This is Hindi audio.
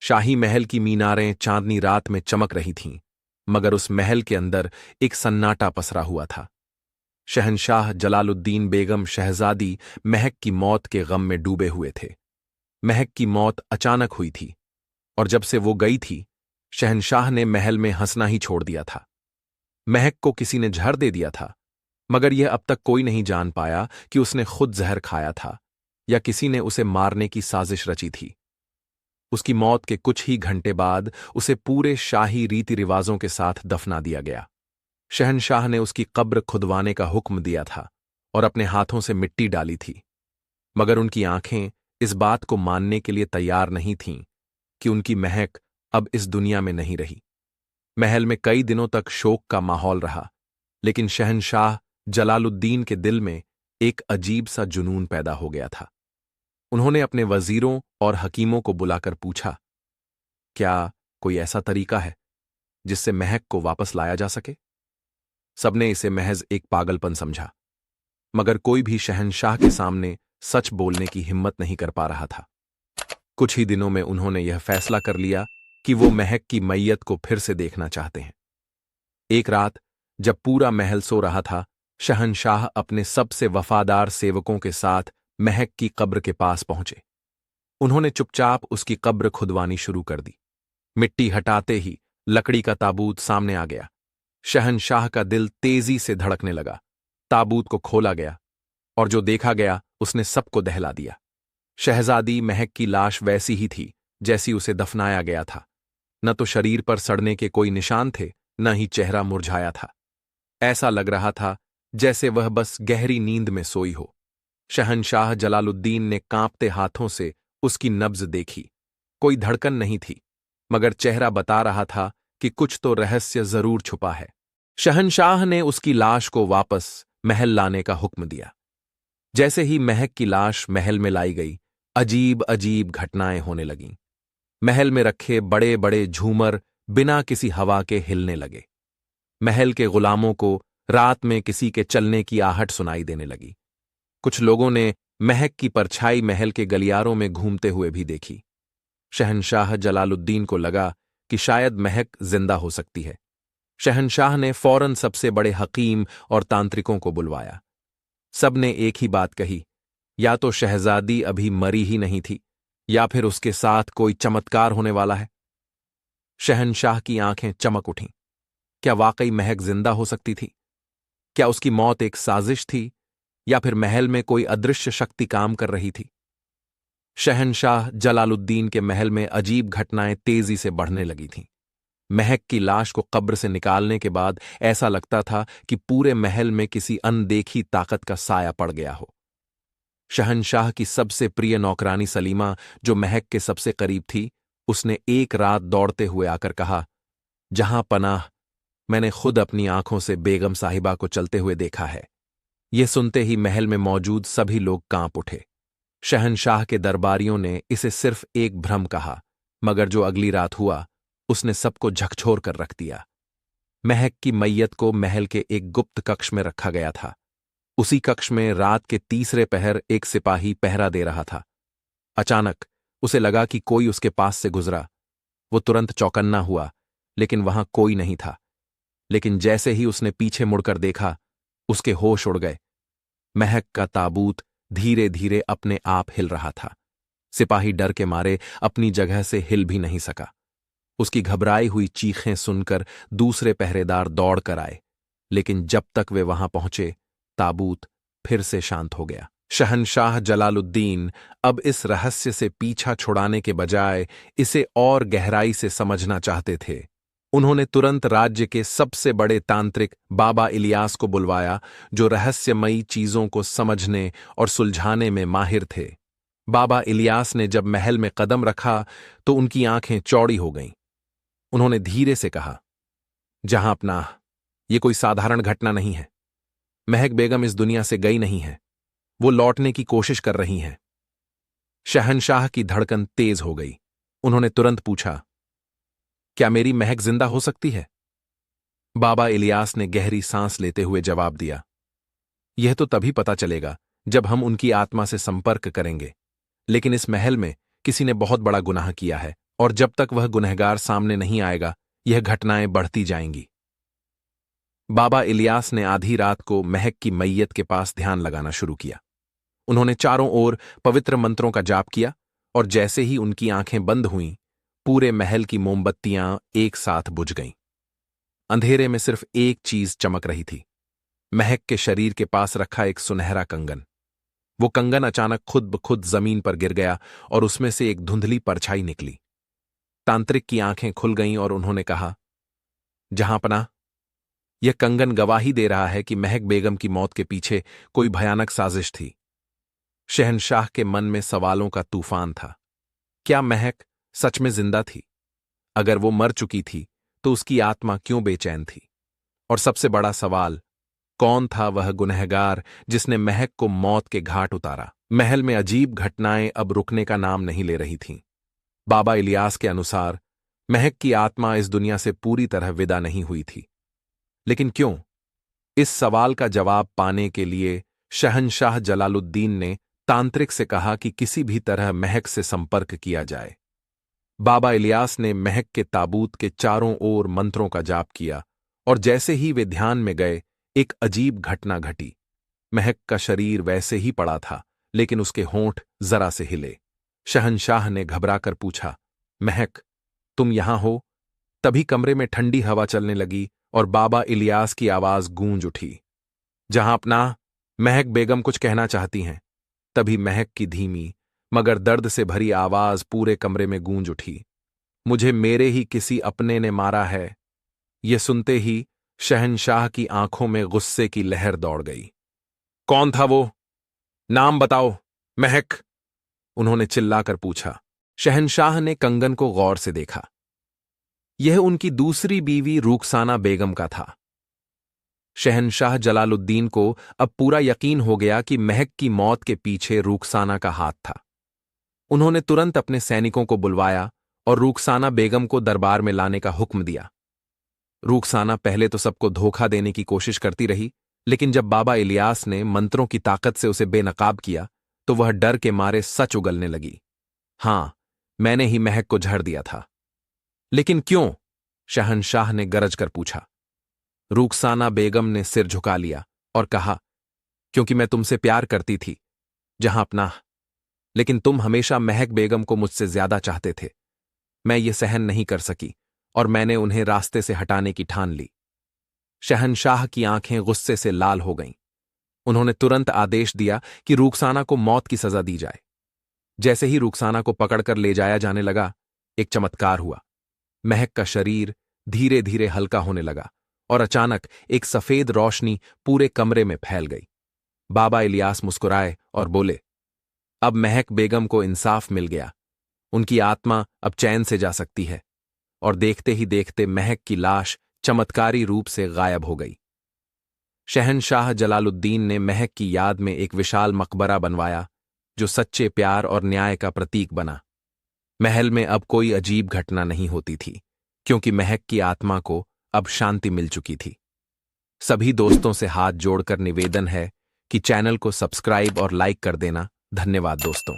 शाही महल की मीनारें चांदनी रात में चमक रही थीं, मगर उस महल के अंदर एक सन्नाटा पसरा हुआ था। शहंशाह जलालुद्दीन बेगम शहजादी महक की मौत के गम में डूबे हुए थे। महक की मौत अचानक हुई थी, और जब से वो गई थी, शहंशाह ने महल में हंसना ही छोड़ दिया था। महक को किसी ने जहर दे दिया था, मगर यह अब तक कोई नहीं जान पाया कि उसने खुद जहर खाया था या किसी ने उसे मारने की साजिश रची थी। उसकी मौत के कुछ ही घंटे बाद उसे पूरे शाही रीति रिवाजों के साथ दफना दिया गया। शहंशाह ने उसकी कब्र खुदवाने का हुक्म दिया था और अपने हाथों से मिट्टी डाली थी, मगर उनकी आंखें इस बात को मानने के लिए तैयार नहीं थीं कि उनकी महक अब इस दुनिया में नहीं रही। महल में कई दिनों तक शोक का माहौल रहा, लेकिन शहंशाह जलालुद्दीन के दिल में एक अजीब सा जुनून पैदा हो गया था। उन्होंने अपने वजीरों और हकीमों को बुलाकर पूछा, क्या कोई ऐसा तरीका है जिससे महक को वापस लाया जा सके? सबने इसे महज एक पागलपन समझा, मगर कोई भी शहंशाह के सामने सच बोलने की हिम्मत नहीं कर पा रहा था। कुछ ही दिनों में उन्होंने यह फैसला कर लिया कि वो महक की मैयत को फिर से देखना चाहते हैं। एक रात जब पूरा महल सो रहा था, शहंशाह अपने सबसे वफादार सेवकों के साथ महक की कब्र के पास पहुंचे। उन्होंने चुपचाप उसकी कब्र खुदवानी शुरू कर दी। मिट्टी हटाते ही लकड़ी का ताबूत सामने आ गया। शहंशाह का दिल तेजी से धड़कने लगा। ताबूत को खोला गया और जो देखा गया उसने सबको दहला दिया। शहजादी महक की लाश वैसी ही थी जैसी उसे दफनाया गया था। न तो शरीर पर सड़ने के कोई निशान थे, न ही चेहरा मुरझाया था। ऐसा लग रहा था जैसे वह बस गहरी नींद में सोई हो। शहंशाह जलालुद्दीन ने कांपते हाथों से उसकी नब्ज देखी। कोई धड़कन नहीं थी, मगर चेहरा बता रहा था कि कुछ तो रहस्य जरूर छुपा है। शहंशाह ने उसकी लाश को वापस महल लाने का हुक्म दिया। जैसे ही महक की लाश महल में लाई गई, अजीब अजीब घटनाएं होने लगीं। महल में रखे बड़े बड़े झूमर बिना किसी हवा के हिलने लगे। महल के गुलामों को रात में किसी के चलने की आहट सुनाई देने लगी। कुछ लोगों ने महक की परछाई महल के गलियारों में घूमते हुए भी देखी। शहंशाह जलालुद्दीन को लगा कि शायद महक जिंदा हो सकती है। शहंशाह ने फौरन सबसे बड़े हकीम और तांत्रिकों को बुलवाया। सबने एक ही बात कही, या तो शहजादी अभी मरी ही नहीं थी, या फिर उसके साथ कोई चमत्कार होने वाला है। शहंशाह की आंखें चमक उठीं। क्या वाकई महक जिंदा हो सकती थी? क्या उसकी मौत एक साजिश थी, या फिर महल में कोई अदृश्य शक्ति काम कर रही थी? शहंशाह जलालुद्दीन के महल में अजीब घटनाएं तेजी से बढ़ने लगी थीं। महक की लाश को कब्र से निकालने के बाद ऐसा लगता था कि पूरे महल में किसी अनदेखी ताकत का साया पड़ गया हो। शहंशाह की सबसे प्रिय नौकरानी सलीमा, जो महक के सबसे करीब थी, उसने एक रात दौड़ते हुए आकर कहा, जहां पनाह, मैंने खुद अपनी आंखों से बेगम साहिबा को चलते हुए देखा है। यह सुनते ही महल में मौजूद सभी लोग कांप उठे। शहंशाह के दरबारियों ने इसे सिर्फ एक भ्रम कहा, मगर जो अगली रात हुआ उसने सबको झकझोर कर रख दिया। महक की मैयत को महल के एक गुप्त कक्ष में रखा गया था। उसी कक्ष में रात के तीसरे पहर एक सिपाही पहरा दे रहा था। अचानक उसे लगा कि कोई उसके पास से गुजरा। वो तुरंत चौकन्ना हुआ, लेकिन वहां कोई नहीं था। लेकिन जैसे ही उसने पीछे मुड़कर देखा, उसके होश उड़ गए। महक का ताबूत धीरे धीरे अपने आप हिल रहा था। सिपाही डर के मारे अपनी जगह से हिल भी नहीं सका। उसकी घबराई हुई चीखें सुनकर दूसरे पहरेदार दौड़ कर आए, लेकिन जब तक वे वहां पहुंचे, ताबूत फिर से शांत हो गया। शहंशाह जलालुद्दीन अब इस रहस्य से पीछा छुड़ाने के बजाय इसे और गहराई से समझना चाहते थे। उन्होंने तुरंत राज्य के सबसे बड़े तांत्रिक बाबा इलियास को बुलवाया, जो रहस्यमयी चीजों को समझने और सुलझाने में माहिर थे। बाबा इलियास ने जब महल में कदम रखा तो उनकी आंखें चौड़ी हो गईं। उन्होंने धीरे से कहा, जहां अपना, ये कोई साधारण घटना नहीं है। महक बेगम इस दुनिया से गई नहीं है, वो लौटने की कोशिश कर रही हैं। शहंशाह की धड़कन तेज हो गई। उन्होंने तुरंत पूछा, क्या मेरी महक जिंदा हो सकती है? बाबा इलियास ने गहरी सांस लेते हुए जवाब दिया, यह तो तभी पता चलेगा जब हम उनकी आत्मा से संपर्क करेंगे। लेकिन इस महल में किसी ने बहुत बड़ा गुनाह किया है और जब तक वह गुनहगार सामने नहीं आएगा यह घटनाएं बढ़ती जाएंगी। बाबा इलियास ने आधी रात को महक की मैयत के पास ध्यान लगाना शुरू किया। उन्होंने चारों ओर पवित्र मंत्रों का जाप किया और जैसे ही उनकी आंखें बंद हुईं, पूरे महल की मोमबत्तियां एक साथ बुझ गईं। अंधेरे में सिर्फ एक चीज चमक रही थी, महक के शरीर के पास रखा एक सुनहरा कंगन। वो कंगन अचानक खुद ब खुद जमीन पर गिर गया और उसमें से एक धुंधली परछाई निकली। तांत्रिक की आंखें खुल गईं और उन्होंने कहा, जहांपनाह, यह कंगन गवाही दे रहा है कि महक बेगम की मौत के पीछे कोई भयानक साजिश थी। शहंशाह के मन में सवालों का तूफान था। क्या महक सच में जिंदा थी? अगर वो मर चुकी थी तो उसकी आत्मा क्यों बेचैन थी? और सबसे बड़ा सवाल, कौन था वह गुनहगार जिसने महक को मौत के घाट उतारा? महल में अजीब घटनाएं अब रुकने का नाम नहीं ले रही थीं। बाबा इलियास के अनुसार महक की आत्मा इस दुनिया से पूरी तरह विदा नहीं हुई थी। लेकिन क्यों? इस सवाल का जवाब पाने के लिए शहंशाह जलालुद्दीन ने तांत्रिक से कहा कि किसी भी तरह महक से संपर्क किया जाए। बाबा इलियास ने महक के ताबूत के चारों ओर मंत्रों का जाप किया और जैसे ही वे ध्यान में गए, एक अजीब घटना घटी। महक का शरीर वैसे ही पड़ा था, लेकिन उसके होंठ जरा से हिले। शहंशाह ने घबराकर पूछा, महक, तुम यहां हो? तभी कमरे में ठंडी हवा चलने लगी और बाबा इलियास की आवाज गूंज उठी, जहांपनाह, महक बेगम कुछ कहना चाहती हैं। तभी महक की धीमी मगर दर्द से भरी आवाज पूरे कमरे में गूंज उठी, मुझे मेरे ही किसी अपने ने मारा है। ये सुनते ही शहंशाह की आंखों में गुस्से की लहर दौड़ गई। कौन था वो? नाम बताओ, महक, उन्होंने चिल्लाकर पूछा। शहंशाह ने कंगन को गौर से देखा। यह उनकी दूसरी बीवी रुखसाना बेगम का था। शहंशाह जलालुद्दीन को अब पूरा यकीन हो गया कि महक की मौत के पीछे रुखसाना का हाथ था। उन्होंने तुरंत अपने सैनिकों को बुलवाया और रुखसाना बेगम को दरबार में लाने का हुक्म दिया। रुखसाना पहले तो सबको धोखा देने की कोशिश करती रही, लेकिन जब बाबा इलियास ने मंत्रों की ताकत से उसे बेनकाब किया तो वह डर के मारे सच उगलने लगी। हां, मैंने ही महक को झड़ दिया था। लेकिन क्यों? शहंशाह ने गरज कर पूछा। रुखसाना बेगम ने सिर झुका लिया और कहा, क्योंकि मैं तुमसे प्यार करती थी, जहांपनाह। लेकिन तुम हमेशा महक बेगम को मुझसे ज्यादा चाहते थे। मैं ये सहन नहीं कर सकी और मैंने उन्हें रास्ते से हटाने की ठान ली। शहंशाह की आंखें गुस्से से लाल हो गईं। उन्होंने तुरंत आदेश दिया कि रुखसाना को मौत की सजा दी जाए। जैसे ही रुखसाना को पकड़कर ले जाया जाने लगा, एक चमत्कार हुआ। महक का शरीर धीरे धीरे हल्का होने लगा और अचानक एक सफेद रोशनी पूरे कमरे में फैल गई। बाबा इलियास मुस्कुराए और बोले, अब महक बेगम को इंसाफ मिल गया। उनकी आत्मा अब चैन से जा सकती है। और देखते ही देखते महक की लाश चमत्कारी रूप से गायब हो गई। शहंशाह जलालुद्दीन ने महक की याद में एक विशाल मकबरा बनवाया, जो सच्चे प्यार और न्याय का प्रतीक बना। महल में अब कोई अजीब घटना नहीं होती थी, क्योंकि महक की आत्मा को अब शांति मिल चुकी थी। सभी दोस्तों से हाथ जोड़कर निवेदन है कि चैनल को सब्सक्राइब और लाइक कर देना। धन्यवाद दोस्तों।